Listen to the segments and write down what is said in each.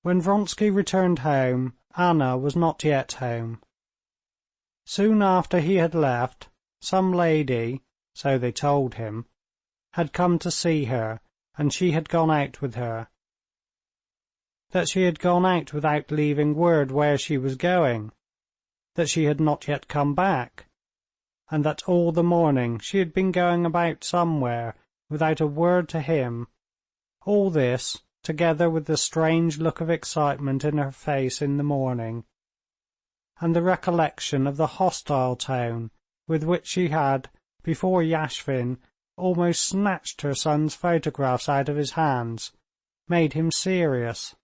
When Vronsky returned home, Anna was not yet home. Soon after he had left, some lady, so they told him, had come to see her, and she had gone out with her. That she had gone out without leaving word where she was going, that she had not yet come back, and that all the morning she had been going about somewhere without a word to him, all this, together with the strange look of excitement in her face in the morning, and the recollection of the hostile tone with which she had, before Yashvin, almost snatched her son's photographs out of his hands, made him serious.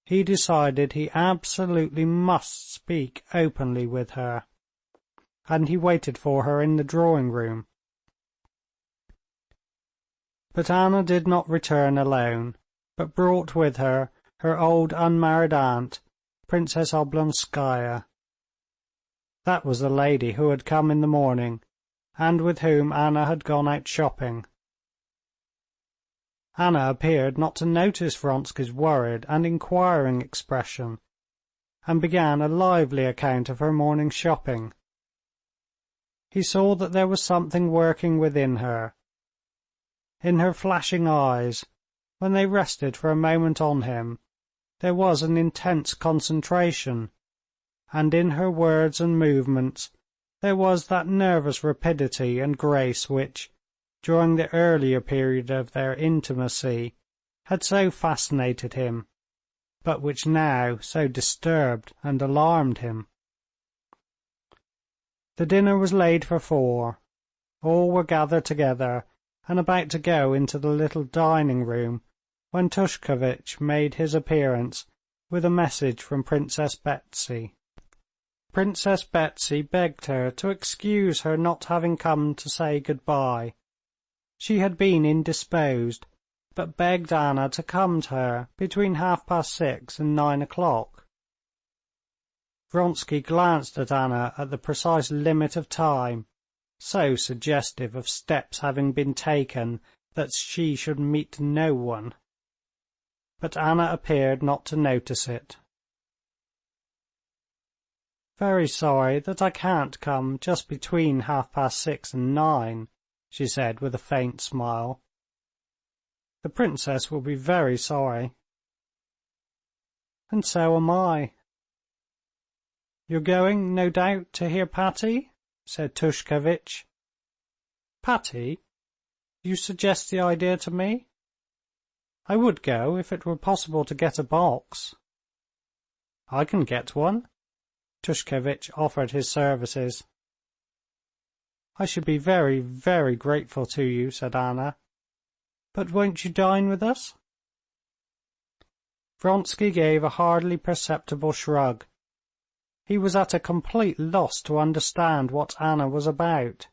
He decided he absolutely must speak openly with her, and he waited for her in the drawing-room. But Anna did not return alone, but brought with her her old unmarried aunt, Princess Oblonskaya. That was the lady who had come in the morning, and with whom Anna had gone out shopping. Anna appeared not to notice Vronsky's worried and inquiring expression, and began a lively account of her morning's shopping. He saw that there was something working within her. In her flashing eyes, when they rested for a moment on him, there was an intense concentration, and in her words and movements there was that nervous rapidity and grace which, during the earlier period of their intimacy, had so fascinated him, but which now so disturbed and alarmed him. The dinner was laid for 4. All were gathered together and about to go into the little dining-room when Tushkevitch made his appearance with a message from Princess Betsy. Princess Betsy begged her to excuse her not having come to say good-bye. She had been indisposed, but begged Anna to come to her between 6:30 and 9 o'clock. Vronsky glanced at Anna at the precise limit of time, so suggestive of steps having been taken that she should meet no one. But Anna appeared not to notice it. "Very sorry that I can't come just between 6:30 and 9," she said with a faint smile. "The princess will be very sorry." "And so am I." "You're going, no doubt, to hear Patti?" said Tushkevitch. "Patti? You suggest the idea to me? I would go if it were possible to get a box." "I can get one." Tushkevitch offered his services. "I should be very, very grateful to you," said Anna. "But won't you dine with us?" Vronsky gave a hardly perceptible shrug. He was at a complete loss to understand what Anna was about.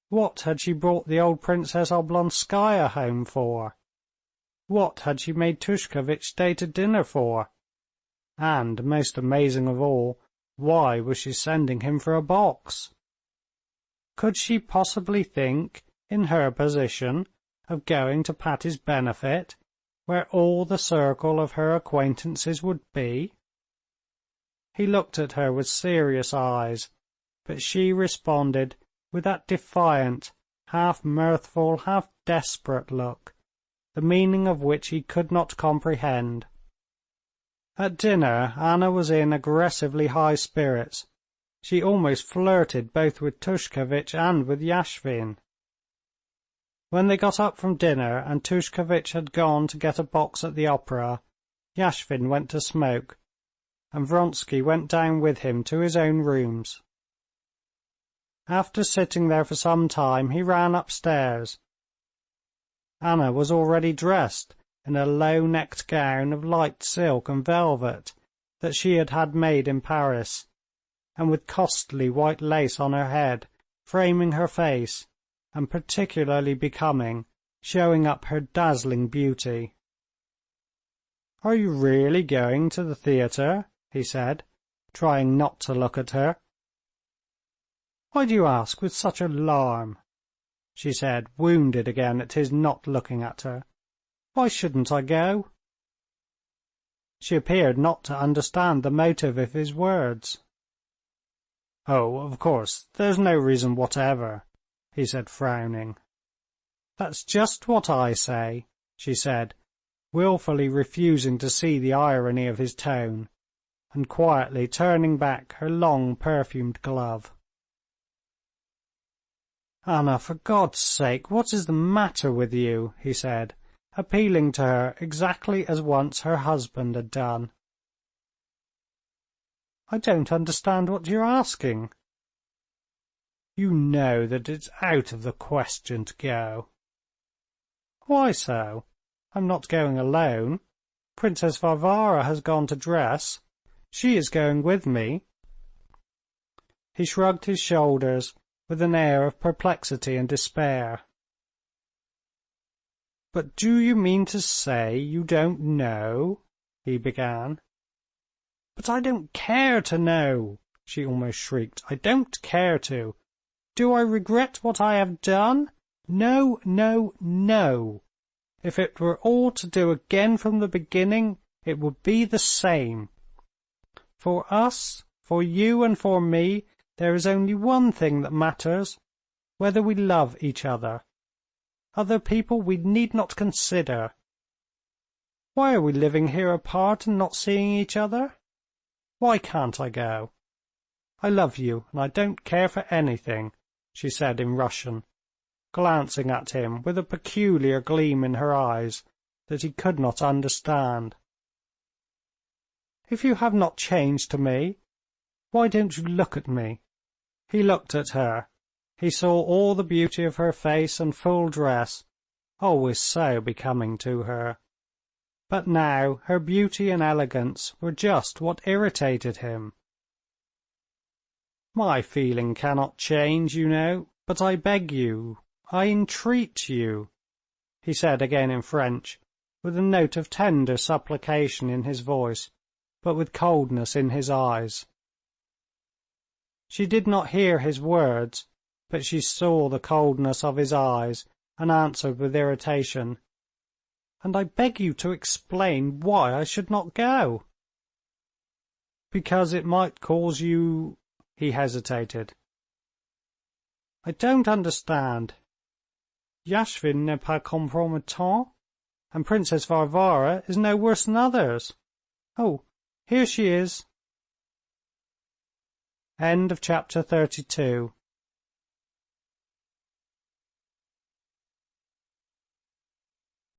What had she brought the old Princess Oblonskaya home for? What had she made Tushkevitch stay to dinner for? And, most amazing of all, why was she sending him for a box? Could she possibly think, in her position, of going to Patti's benefit, where all the circle of her acquaintances would be? He looked at her with serious eyes, but she responded with that defiant, half mirthful, half desperate look, the meaning of which he could not comprehend. At dinner Anna was in aggressively high spirits. She almost flirted both with Tushkevitch and with Yashvin. When they got up from dinner and Tushkevitch had gone to get a box at the opera, Yashvin went to smoke, and Vronsky went down with him to his own rooms. After sitting there for some time he ran upstairs. Anna was already dressed in a low-necked gown of light silk and velvet that she had had made in Paris, and with costly white lace on her head, framing her face, and particularly becoming, showing up her dazzling beauty. "Are you really going to the theatre?" he said, trying not to look at her. "Why do you ask with such alarm?" she said, wounded again at his not looking at her. "Why shouldn't I go?" She appeared not to understand the motive of his words. "Oh, of course, there's no reason whatever," he said, frowning. "That's just what I say," she said, wilfully refusing to see the irony of his tone, and quietly turning back her long perfumed glove. "Anna, for God's sake, what is the matter with you?" he said, appealing to her exactly as once her husband had done. "I don't understand what you're asking." "You know that it's out of the question to go." "Why so? I'm not going alone. Princess Varvara has gone to dress. She is going with me." He shrugged his shoulders with an air of perplexity and despair. "But do you mean to say you don't know?" he began. "But I don't care to know!" she almost shrieked. "I don't care to! Do I regret what I have done? No, no, no! If it were all to do again from the beginning, it would be the same. For us, for you and for me, there is only one thing that matters, whether we love each other. Other people we need not consider. Why are we living here apart and not seeing each other? Why can't I go? I love you, and I don't care for anything," she said in Russian, glancing at him with a peculiar gleam in her eyes that he could not understand. "If you have not changed to me, why don't you look at me?" He looked at her. He saw all the beauty of her face and full dress, always so becoming to her. But now her beauty and elegance were just what irritated him. "My feeling cannot change, you know, but I beg you, I entreat you," he said again in French, with a note of tender supplication in his voice, but with coldness in his eyes. She did not hear his words, but she saw the coldness of his eyes, and answered with irritation, "And I beg you to explain why I should not go." "Because it might cause you—" he hesitated. "I don't understand. Yashvin n'est pas compromettant, and Princess Varvara is no worse than others. Oh, here she is." Chapter 32.